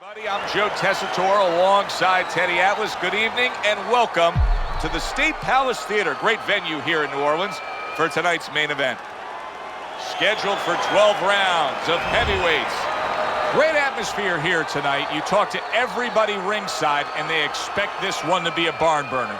Everybody, I'm Joe Tessitore alongside Teddy Atlas. Good evening and welcome to the State Palace Theater. Great venue here in New Orleans for tonight's main event. Scheduled for 12 rounds of heavyweights. Great atmosphere here tonight. You talk to everybody ringside and they expect this one to be a barn burner.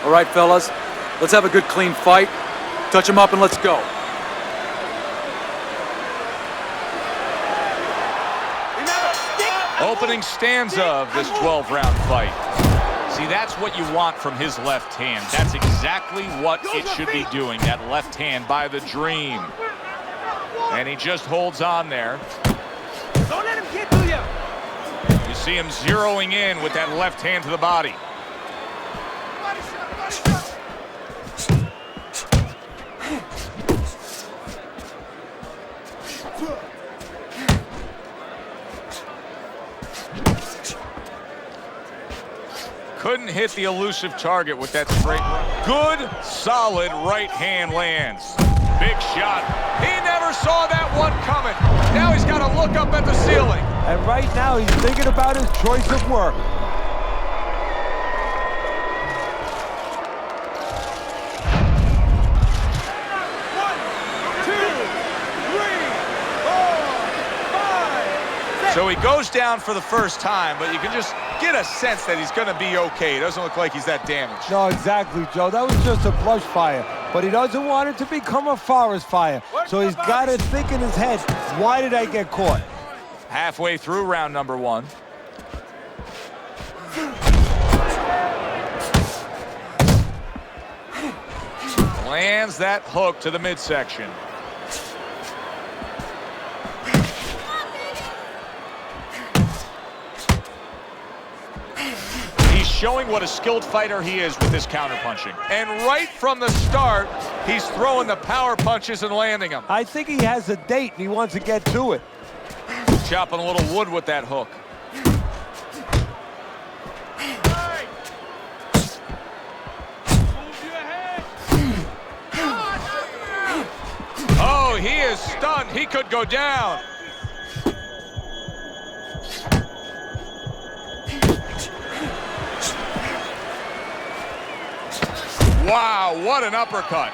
All right, fellas, let's have a good, clean fight. Touch them up and let's go. Opening stanza of this 12-round fight. See, that's what you want from his left hand. That's exactly what it should be doing, that left hand by the Dream. And he just holds on there. Don't let him get to you. You see him zeroing in with that left hand to the body. Couldn't hit the elusive target with that straight right. Good, solid right hand lands. Big shot. He never saw that one coming. Now he's got to look up at the ceiling. And right now he's thinking about his choice of work. So he goes down for the first time, but you can just get a sense that he's going to be okay. It doesn't look like he's that damaged. No, exactly, Joe. That was just a brush fire. But he doesn't want it to become a forest fire. So he's got to think in his head, why did I get caught? Halfway through round number one. Lands that hook to the midsection. Showing what a skilled fighter he is with this counterpunching. And right from the start, he's throwing the power punches and landing them. I think he has a date and he wants to get to it. Chopping a little wood with that hook. Oh, he is stunned. He could go down. Wow, what an uppercut.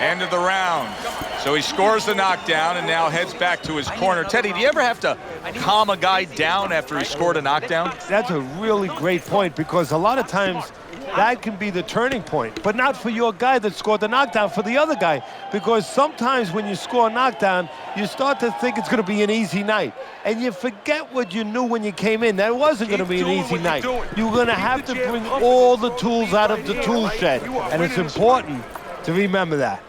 End of the round. So he scores the knockdown and now heads back to his corner. Teddy, do you ever have to calm a guy down after he scored a knockdown? That's a really great point because a lot of times that can be the turning point, but not for your guy that scored the knockdown, for the other guy. Because sometimes when you score a knockdown, you start to think it's going to be an easy night. And you forget what you knew when you came in. That wasn't going to be an easy night. You're going to have to bring all the tools out of the tool shed. And it's important to remember that.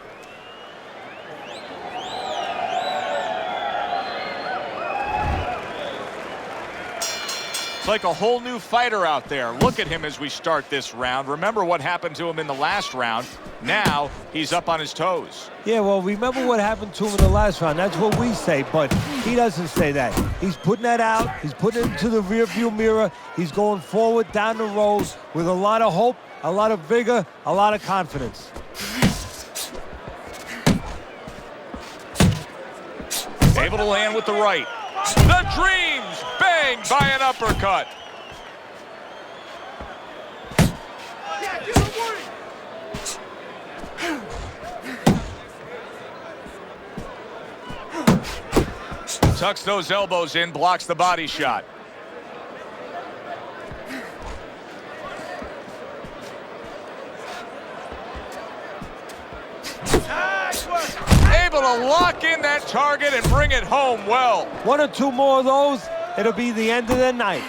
It's like a whole new fighter out there. Look at him as we start this round. Remember what happened to him in the last round. Now he's up on his toes. Yeah, well, remember what happened to him in the last round. That's what we say, but he doesn't say that. He's putting that out. He's putting it into the rearview mirror. He's going forward down the road with a lot of hope, a lot of vigor, a lot of confidence. Able to land with the right. The Dreams banged by an uppercut. Tucks those elbows in, blocks the body shot. Able to lock in that target and bring it home well. One or two more of those, it'll be the end of the night.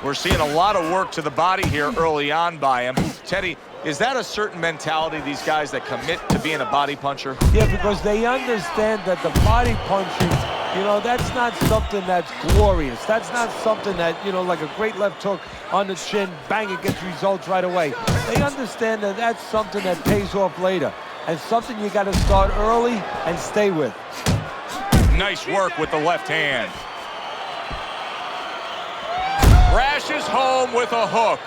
We're seeing a lot of work to the body here early on by him. Teddy, is that a certain mentality, these guys that commit to being a body puncher? Yeah, because they understand that the body punching, you know, that's not something that's glorious. That's not something that, you know, like a great left hook on the chin, bang, it gets results right away. They understand that that's something that pays off later. and something you got to start early and stay with. Nice work with the left hand. Crashes home with a hook.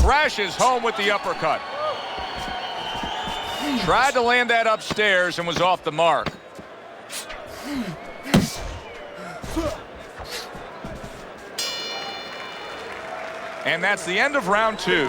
Crashes home with the uppercut. Tried to land that upstairs and was off the mark. And that's the end of round 2.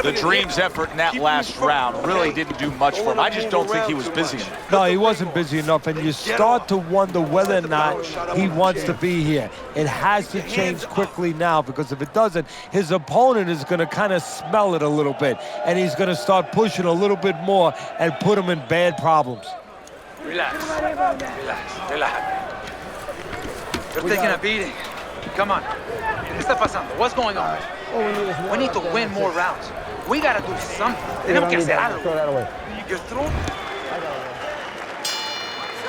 The Dream's effort in that last round really didn't do much for him. I just don't think he was busy enough. No, he wasn't busy enough, and you start to wonder whether or not he wants to be here. It has to change quickly now, because if it doesn't, his opponent is going to kind of smell it a little bit, and he's going to start pushing a little bit more and put him in bad problems. Relax. Relax. Relax. You're taking a beating. Come on. ¿Qué está pasando? What's going on? We need to win more rounds. We got to do something. Tenemos que hacer algo. You're through.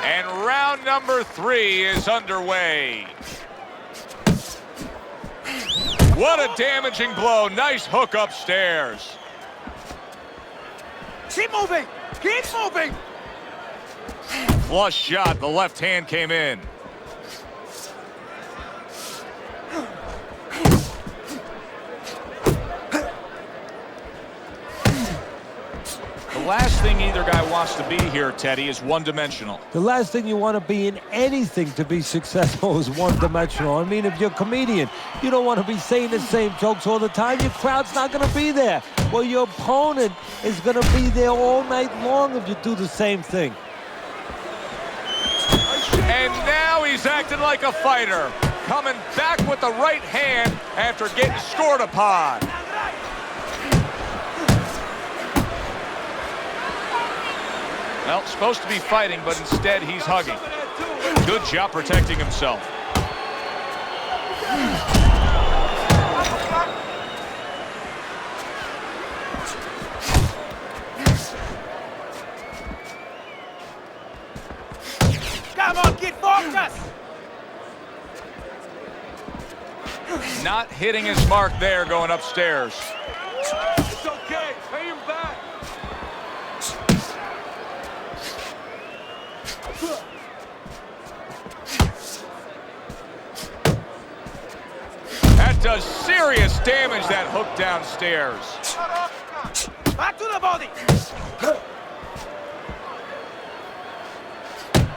And round number 3 is underway. What a damaging blow. Nice hook upstairs. Keep moving! Keep moving! Flush shot. The left hand came in. The last thing either guy wants to be here, Teddy, is one-dimensional. The last thing you want to be in anything to be successful is one-dimensional. I mean, if you're a comedian, you don't want to be saying the same jokes all the time. Your crowd's not going to be there. Well, your opponent is going to be there all night long if you do the same thing. And now he's acting like a fighter, coming back with the right hand after getting scored upon. Well, supposed to be fighting, but instead he's hugging. Good job protecting himself. Come on, get focused! Not hitting his mark there, going upstairs. It's okay, pay him back! That does serious damage, that hook downstairs. Back to the body!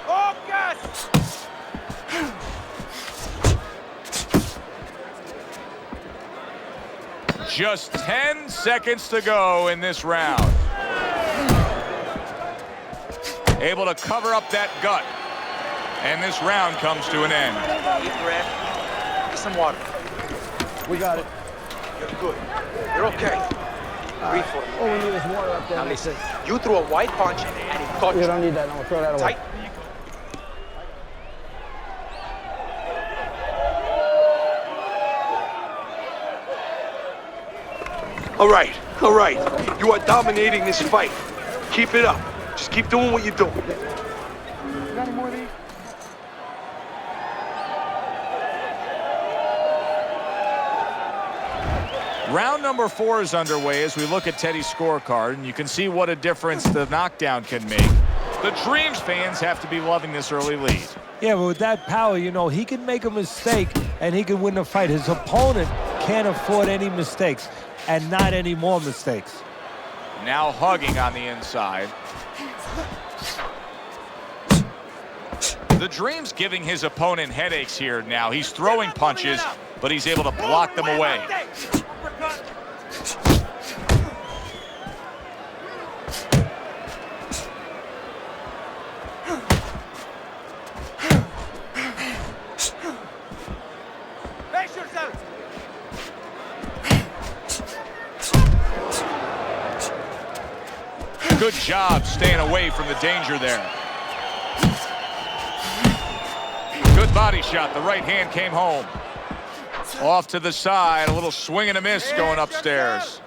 Focus! Just 10 seconds to go in this round. Able to cover up that gut. And this round comes to an end. Deep breath. Get some water. We got it. You're good. You're okay. Breathe for it. All we need is water up there. Now listen, you threw a white punch and it caught you. You don't need that. No, throw that away. Tight. All right. You are dominating this fight. Keep it up. Just keep doing what you're doing. Got any more of these? Round number 4 is underway as we look at Teddy's scorecard, and you can see what a difference the knockdown can make. The Dreams fans have to be loving this early lead. Yeah, but with that power, you know, he can make a mistake and he can win the fight. His opponent can't afford any mistakes, and not any more mistakes. Now hugging on the inside. The Dream's giving his opponent headaches here now. He's throwing punches, but he's able to block them away. Face yourself! Good job staying away from the danger there. Good body shot. The right hand came home. Off to the side. A little swing and a miss going upstairs.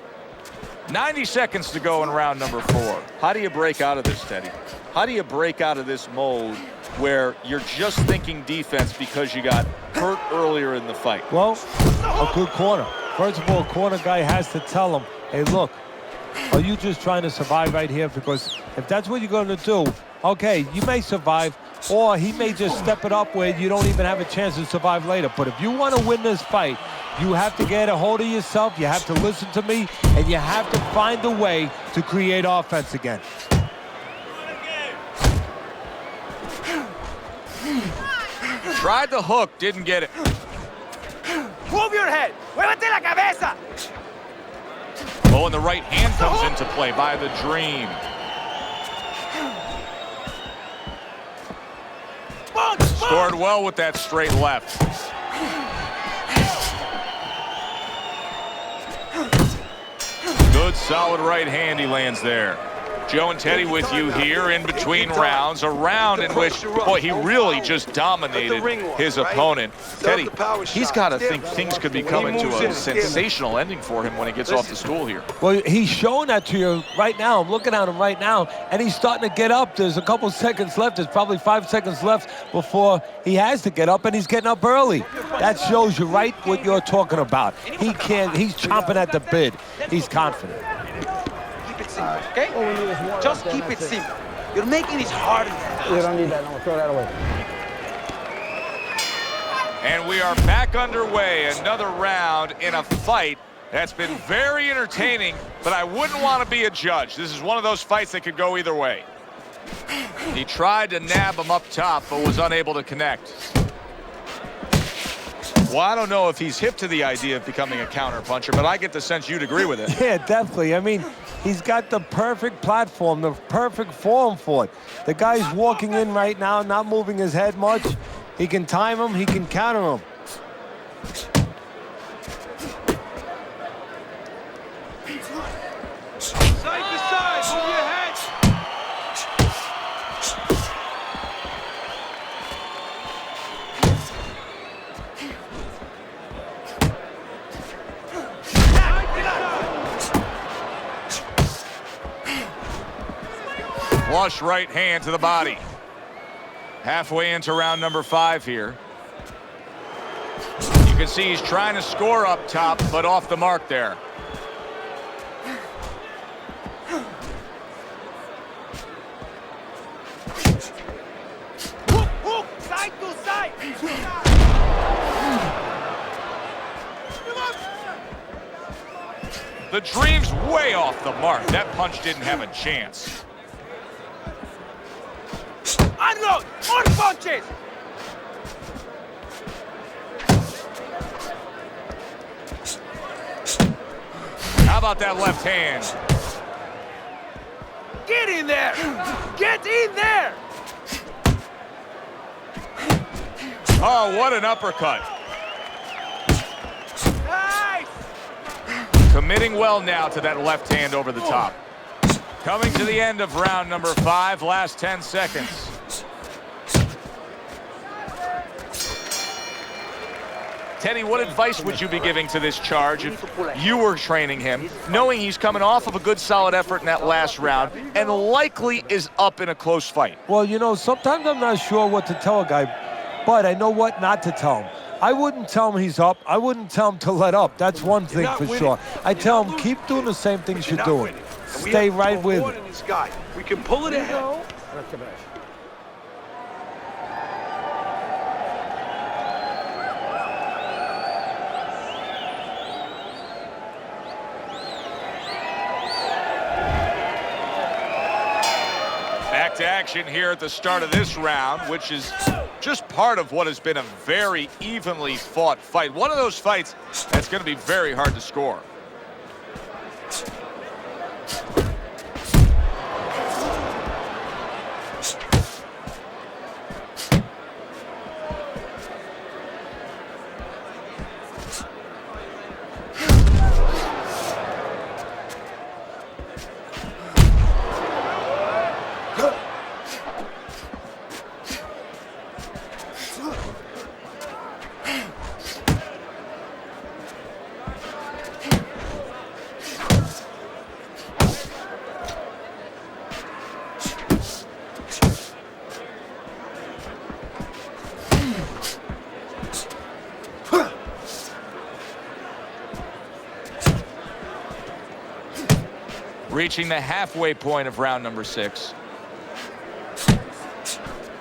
90 seconds to go in round number 4. How do you break out of this, Teddy? How do you break out of this mode where you're just thinking defense because you got hurt earlier in the fight? Well, a good corner. First of all, a corner guy has to tell him, hey, look, are you just trying to survive right here? Because if that's what you're going to do, okay, you may survive, or he may just step it up where you don't even have a chance to survive later. But if you want to win this fight, you have to get a hold of yourself, you have to listen to me, and you have to find a way to create offense again. Tried the hook, didn't get it. Move your head. Muévete la cabeza. Oh, and the right hand comes into play by the Dream. Scored well with that straight left. Good, solid right hand he lands there. Joe and Teddy with you here in between rounds. A round in which, boy, he really just dominated his opponent. Teddy, he's got to think things could be coming to a sensational ending for him when he gets off the stool here. Well, he's showing that to you right now. I'm looking at him right now, and he's starting to get up. There's a couple seconds left. There's probably 5 seconds left before he has to get up, and he's getting up early. That shows you right what you're talking about. He's chomping at the bit. He's confident. Okay? Just keep it simple. You're making it harder. You don't need that. No, throw that away. And we are back underway. Another round in a fight that's been very entertaining, but I wouldn't want to be a judge. This is one of those fights that could go either way. He tried to nab him up top, but was unable to connect. Well, I don't know if he's hip to the idea of becoming a counter-puncher, but I get the sense you'd agree with it. Yeah, definitely. I mean, he's got the perfect platform, the perfect form for it. The guy's walking in right now, not moving his head much. He can time him, he can counter him. Side to side. Move your head. Flush right hand to the body. Halfway into round number 5 here. You can see he's trying to score up top, but off the mark there. Hook, hook. Side to side. The Dream's way off the mark. That punch didn't have a chance. Unload. More punches. How about that left hand? Get in there. Get in there. Oh, what an uppercut. Nice. Committing well now to that left hand over the top. Coming to the end of round number 5, last 10 seconds. Teddy, what advice would you be giving to this charge if you were training him, knowing he's coming off of a good solid effort in that last round and likely is up in a close fight? Well, you know, sometimes I'm not sure what to tell a guy, but I know what not to tell him. I wouldn't tell him he's up. I wouldn't tell him to let up. That's one thing for sure. I tell him, keep doing the same things you're doing. Stay right with it. We can pull it ahead. Back to action here at the start of this round, which is just part of what has been a very evenly fought fight. One of those fights that's going to be very hard to score. reaching the halfway point of round number 6.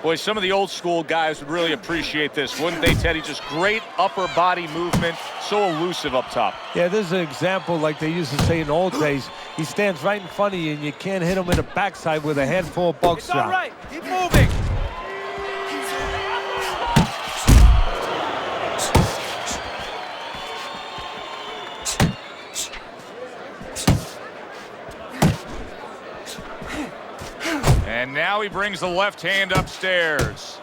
Boy, some of the old school guys would really appreciate this, wouldn't they, Teddy? Just great upper body movement, so elusive up top. Yeah, this is an example like they used to say in the old days. He stands right in front of you and you can't hit him in the backside with a handful of bugs It's all shot. right. Keep moving. And now he brings the left hand upstairs.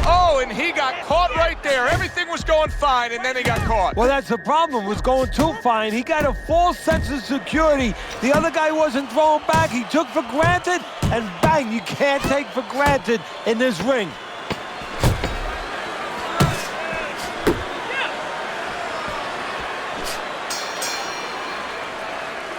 Oh, and he got caught right there. Everything was going fine, and then he got caught. Well, that's the problem. It was going too fine. He got a false sense of security. The other guy wasn't throwing back. He took for granted, and bang, you can't take for granted in this ring.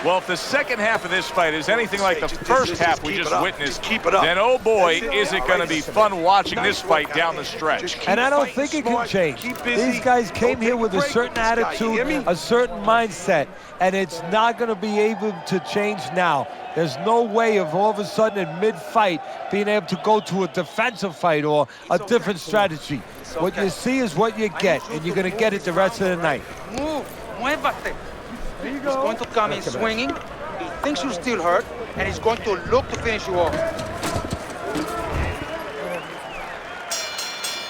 Well, if the second half of this fight is anything like the first half we just witnessed, then oh boy, is it going to be fun watching this fight down the stretch. And I don't think it can change. These guys came here with a certain attitude, a certain mindset, and it's not going to be able to change now. There's no way of all of a sudden in mid-fight being able to go to a defensive fight or a different strategy. What you see is what you get, and you're going to get it the rest of the night. Move. Muévate. He's going to come in swinging. He thinks you're still hurt, and he's going to look to finish you off.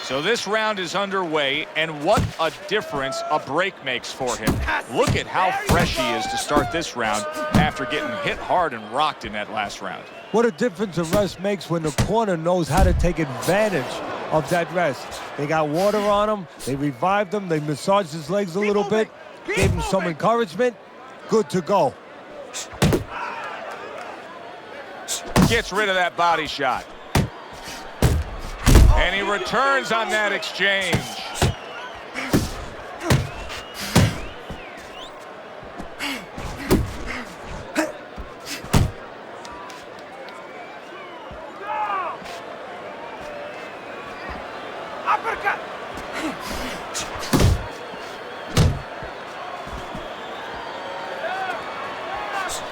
So this round is underway, and what a difference a break makes for him. Look at how fresh he is to start this round after getting hit hard and rocked in that last round. What a difference a rest makes when the corner knows how to take advantage of that rest. They got water on him, they revived him, they massaged his legs a little bit, gave him some encouragement. Good to go. Gets rid of that body shot. And he returns on that exchange. Uppercut.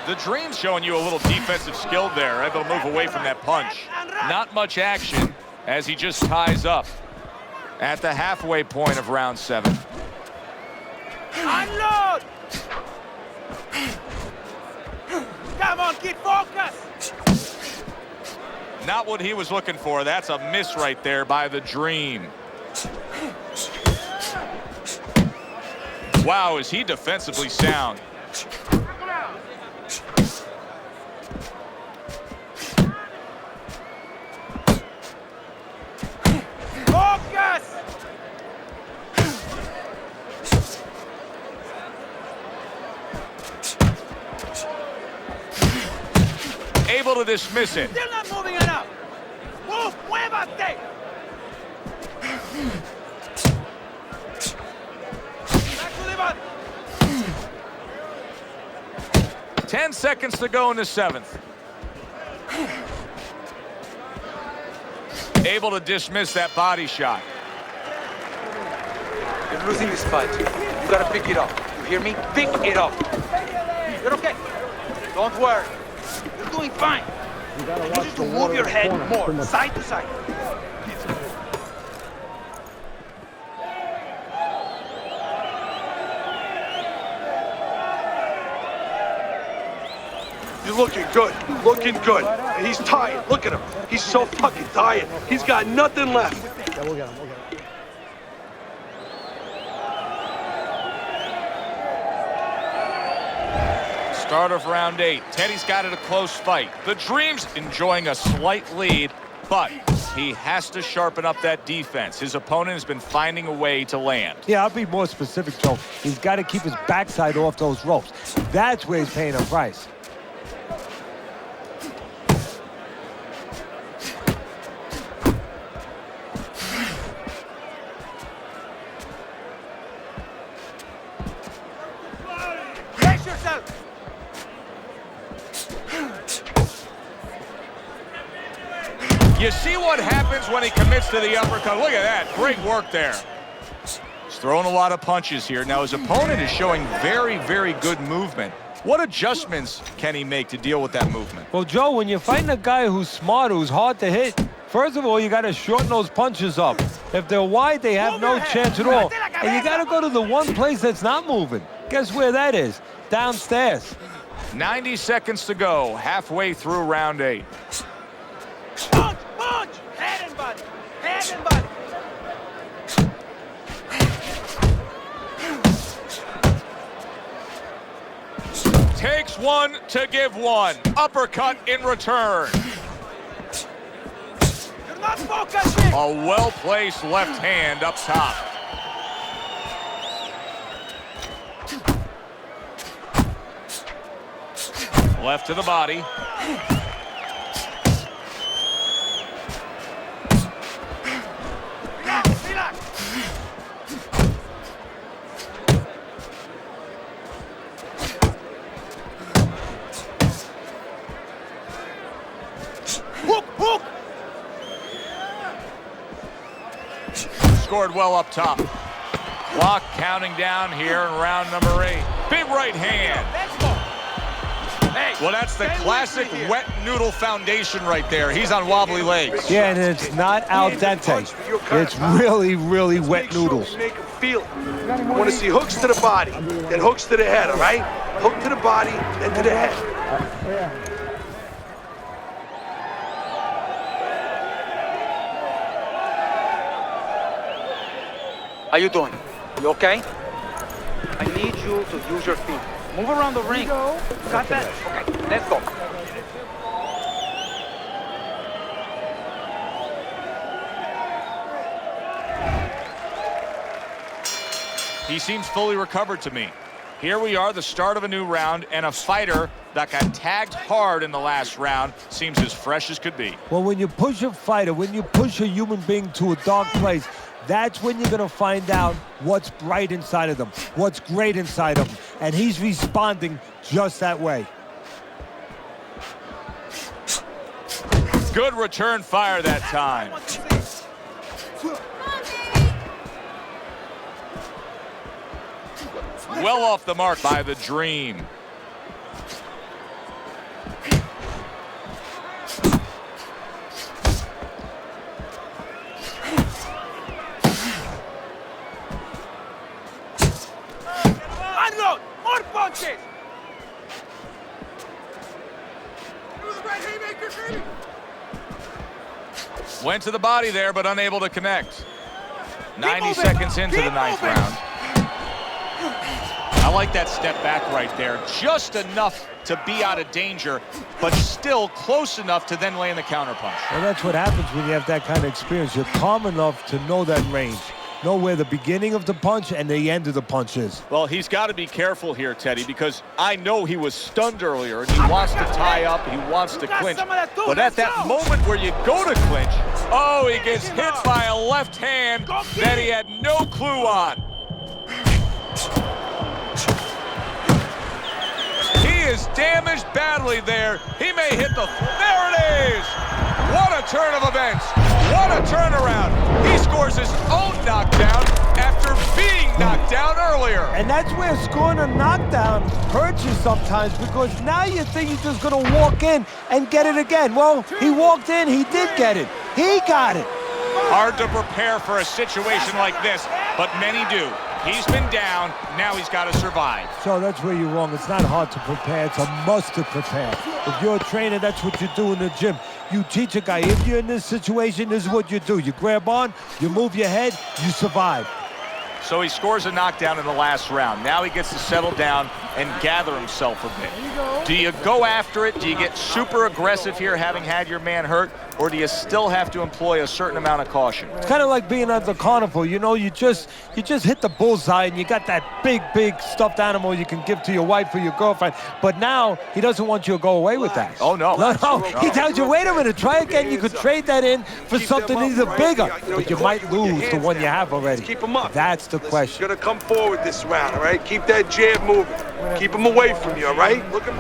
The Dream's showing you a little defensive skill there, able to move away from that punch. Not much action as he just ties up at the halfway point of round 7. Unload. Come on, kid, focus. Not what he was looking for. That's a miss right there by the Dream. Wow, is he defensively sound. Focus. Able to dismiss it. Still not moving enough. Move, muévate. Back to the body. 10 seconds to go in the 7th. Able to dismiss that body shot. You're losing this fight. You gotta pick it up. You hear me? Pick it up. You're okay. Don't worry. You're doing fine. You gotta I watch need you the to water move your in the head corner. more, Too much. side to side. You're looking good. Looking good. He's tired. Look at him. He's so fucking tired. He's got nothing left. Yeah, we'll get him. We'll get him. Start of round 8. Teddy's got it a close fight. The Dream's enjoying a slight lead, but he has to sharpen up that defense. His opponent has been finding a way to land. Yeah, I'll be more specific, Joe. He's got to keep his backside off those ropes. That's where he's paying a price. Brace yourself. You see what happens when he commits to the uppercut. Look at that. Great work there. He's throwing a lot of punches here. Now his opponent is showing very, very good movement. What adjustments can he make to deal with that movement? Well, Joe, when you find a guy who's smart, who's hard to hit, first of all, you got to shorten those punches up. If they're wide, they have no chance at all. And you got to go to the one place that's not moving. Guess where that is? Downstairs. 90 seconds to go, halfway through round 8. Punch! Punch! Head and body! Head and body! Takes one to give one. Uppercut in return. You're not focusing! A well-placed left hand up top. Left to the body. Relax, relax! Hook, hook! Scored well up top. Clock counting down here in round number 8. Big right hand. Let's go! Hey, Well, that's the stay classic with me here. wet noodle foundation right there. He's on wobbly legs. Yeah, and it's not al dente. It's really, really Let's wet make sure noodles. we make him feel it. I want to see hooks to the body, then hooks to the head, all right? Hook to the body, then to the head. How you doing? You okay? I need you to use your feet. Move around the ring. Got that? Okay, let's go. He seems fully recovered to me. Here we are, the start of a new round, and a fighter that got tagged hard in the last round seems as fresh as could be. Well, when you push a fighter, when you push a human being to a dark place, that's when you're going to find out what's bright inside of them, what's great inside of them. And he's responding just that way. Good return fire that time. Well off the mark by the Dream. Unload! More punches! Went to the body there, but unable to connect. 90 moving. seconds into Keep the ninth moving. round. I like that step back right there. Just enough to be out of danger, but still close enough to then land the counterpunch. Well, that's what happens when you have that kind of experience. You're calm enough to know that range, know where the beginning of the punch and the end of the punch is. Well, he's got to be careful here, Teddy, because I know he was stunned earlier, and he wants to tie up, he wants to got clinch. some of that too, But at let's that go. moment where you go to clinch, oh, he gets hit by a left hand that he had no clue on. He is damaged badly there. He may hit the... There it is! What a turn of events. What a turnaround. He scores his own knockdown after being knocked down earlier. And that's where scoring a knockdown hurts you sometimes, because now you think you're just going to walk in and get it again. Well, he walked in, he did get it. He got it. Hard to prepare for a situation like this, but many do. He's been down, now he's got to survive. So that's where you're wrong. It's not hard to prepare. It's a must to prepare. If you're a trainer, that's what you do in the gym. You teach a guy, if you're in this situation, this is what you do. You grab on, you move your head, you survive. So he scores a knockdown in the last round. Now he gets to settle down and gather himself a bit. Do you go after it? Do you get super aggressive here, having had your man hurt? Or do you still have to employ a certain amount of caution? It's kind of like being at the carnival. You know, you just hit the bullseye and you got that big stuffed animal you can give to your wife or your girlfriend. But now he doesn't want you to go away with that. Oh, no. No. He tells you, wait a minute, try again. You could trade that in for something either bigger, but you might lose the one you have already. Keep him up. That's the question. You're gonna come forward this round, all right? Keep that jab moving. Keep him away from you, all right? Look him.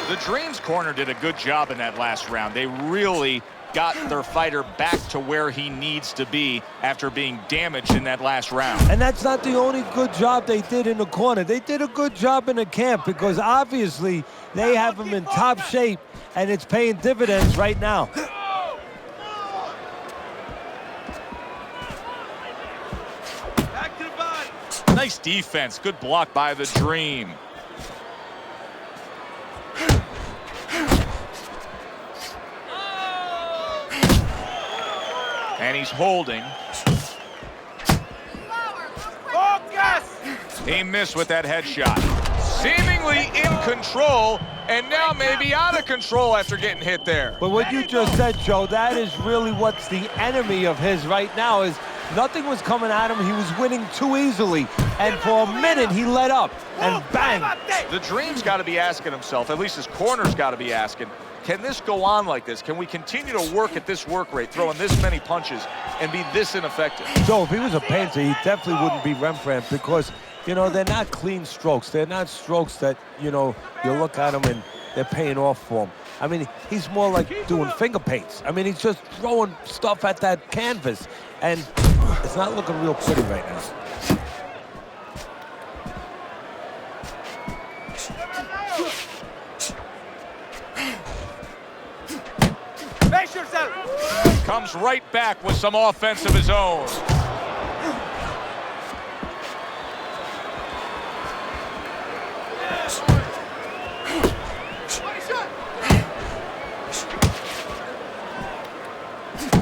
The Dream's corner did a good job in that last round. They really got their fighter back to where he needs to be after being damaged in that last round. And that's not the only good job they did in the corner. They did a good job in the camp because obviously they have him in top shape and it's paying dividends right now. Back to the body. Nice defense. Good block by the Dream. And he's holding. Focus! He missed with that headshot. Seemingly in control, and now maybe out of control after getting hit there. But what you just said, Joe, that is really what's the enemy of his right now is nothing was coming at him. He was winning too easily. And for a minute, he let up, and bang. The Dream's got to be asking himself, at least his corner's got to be asking, can this go on like this? Can we continue to work at this work rate, throwing this many punches, and be this ineffective? Joe, if he was a painter, he definitely wouldn't be Rembrandt because, you know, they're not clean strokes. They're not strokes that, you know, you look at them and they're paying off for him. I mean, he's more like doing finger paints. I mean, he's just throwing stuff at that canvas, and it's not looking real pretty right now. Face yourself! Comes right back with some offense of his own.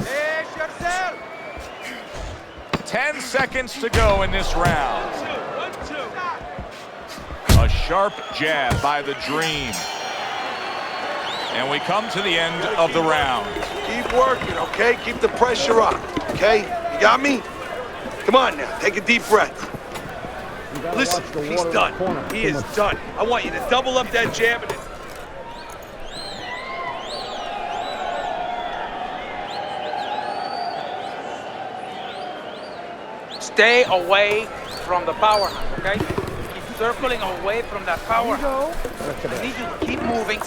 Face yourself! 10 seconds to go in this round. 1-2. A sharp jab by the Dream. And we come to the end of the round. Keep working, okay? Keep the pressure up, okay? You got me? Come on now, take a deep breath. Listen, he's done. He is done. I want you to double up that jab and Stay away from the power hand, okay? Keep circling away from that power hand. I need you to keep moving.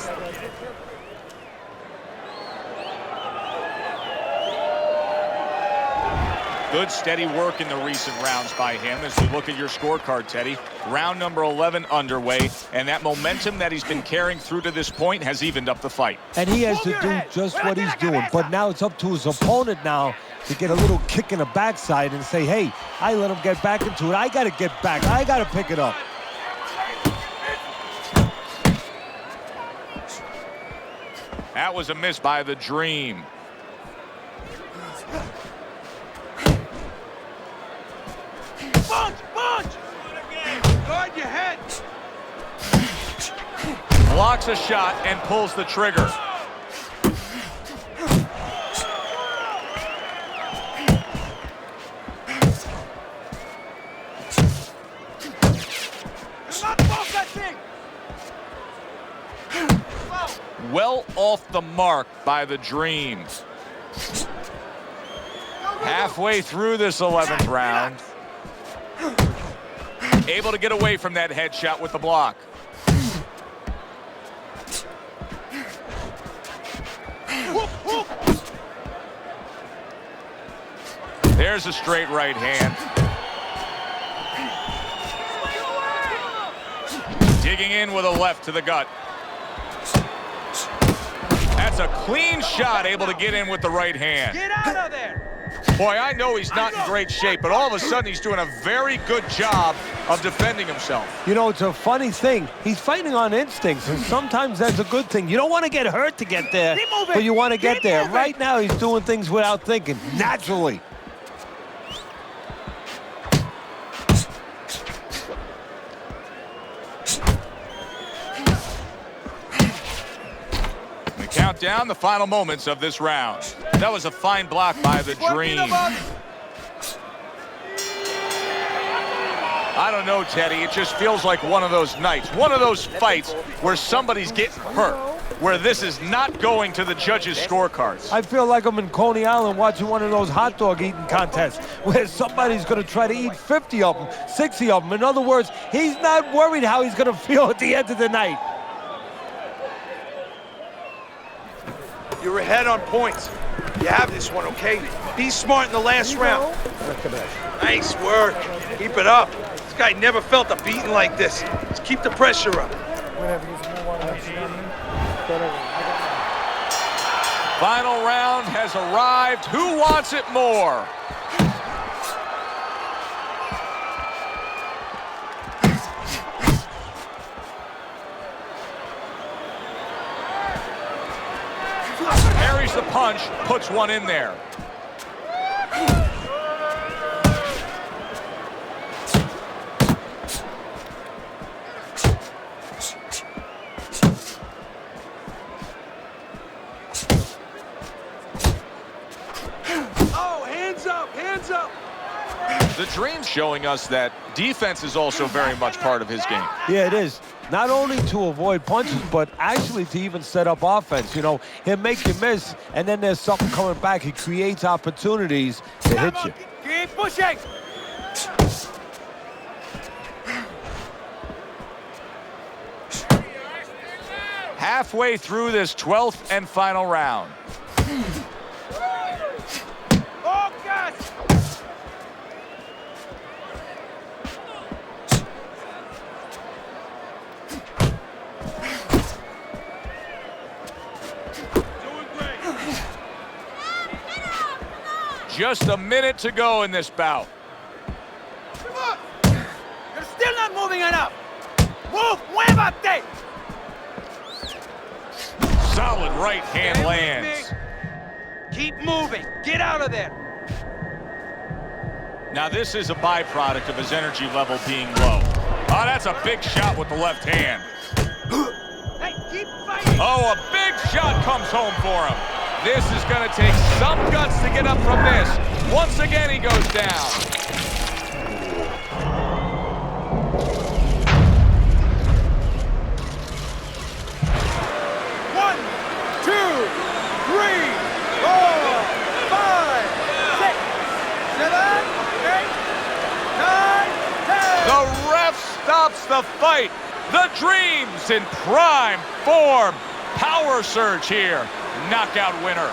Good steady work in the recent rounds by him as we look at your scorecard, Teddy. Round number 11 underway, and that momentum that he's been carrying through to this point has evened up the fight. And he has to do just what he's doing. But now it's up to his opponent now to get a little kick in the backside and say, hey, I let him get back into it. I got to get back. I got to pick it up. That was a miss by the Dream. punch! Punch! Guard your head! Blocks a shot and pulls the trigger. Not focusing! Well off the mark by the Dream. Halfway through this 11th round. Able to get away from that headshot with the block. There's a straight right hand. Digging in with a left to the gut. That's a clean shot, able to get in with the right hand. Get out of there! Boy, I know he's not in great shape, but all of a sudden he's doing a very good job of defending himself. You know, it's a funny thing. He's fighting on instincts, and sometimes that's a good thing. You don't want to get hurt to get there, but you want to get there. Right now, he's doing things without thinking, naturally. We count down the final moments of this round. That was a fine block by the Dream. I don't know, Teddy. It just feels like one of those nights, one of those fights where somebody's getting hurt, where this is not going to the judges' scorecards. I feel like I'm in Coney Island watching one of those hot dog eating contests where somebody's going to try to eat 50 of them, 60 of them. In other words, he's not worried how he's going to feel at the end of the night. You're ahead on points. You have this one, okay? Be smart in the last round. Nice work. Keep it up. This guy never felt a beating like this. Just keep the pressure up. Final round has arrived. Who wants it more? Parries the punch, puts one in there. Hands up! The Dream's showing us that defense is also very much part of his game. Yeah, it is. Not only to avoid punches, but actually to even set up offense. You know, he'll make you miss, and then there's something coming back. He creates opportunities to hit you. Keep pushing. Halfway through this 12th and final round. Just a minute to go in this bout. You're still not moving enough. Move, muévate. Solid right hand lands. Keep moving. Get out of there. Now this is a byproduct of his energy level being low. Oh, that's a big shot with the left hand. Hey, keep fighting. Oh, a big shot comes home for him. This is going to take some guts to get up from this. Once again, he goes down. One, two, three, 4, 5, 6, 7, 8, 9, 10. The ref stops the fight. The Dream's in prime form. Power surge here. Knockout winner.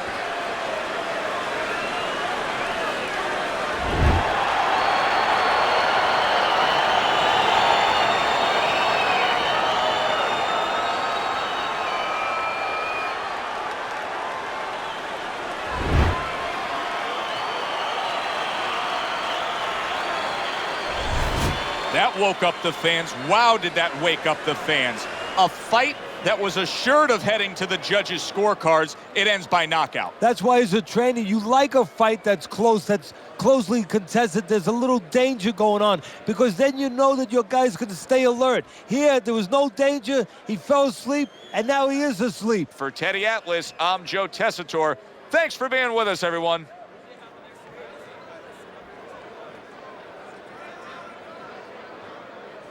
That woke up the fans. Wow, did that wake up the fans. A fight that was assured of heading to the judges' scorecards. It ends by knockout. That's why as a trainer, you like a fight that's close, that's closely contested. There's a little danger going on because then you know that your guy's going to stay alert. Here, there was no danger. He fell asleep, and now he is asleep. For Teddy Atlas, I'm Joe Tessitore. Thanks for being with us, everyone.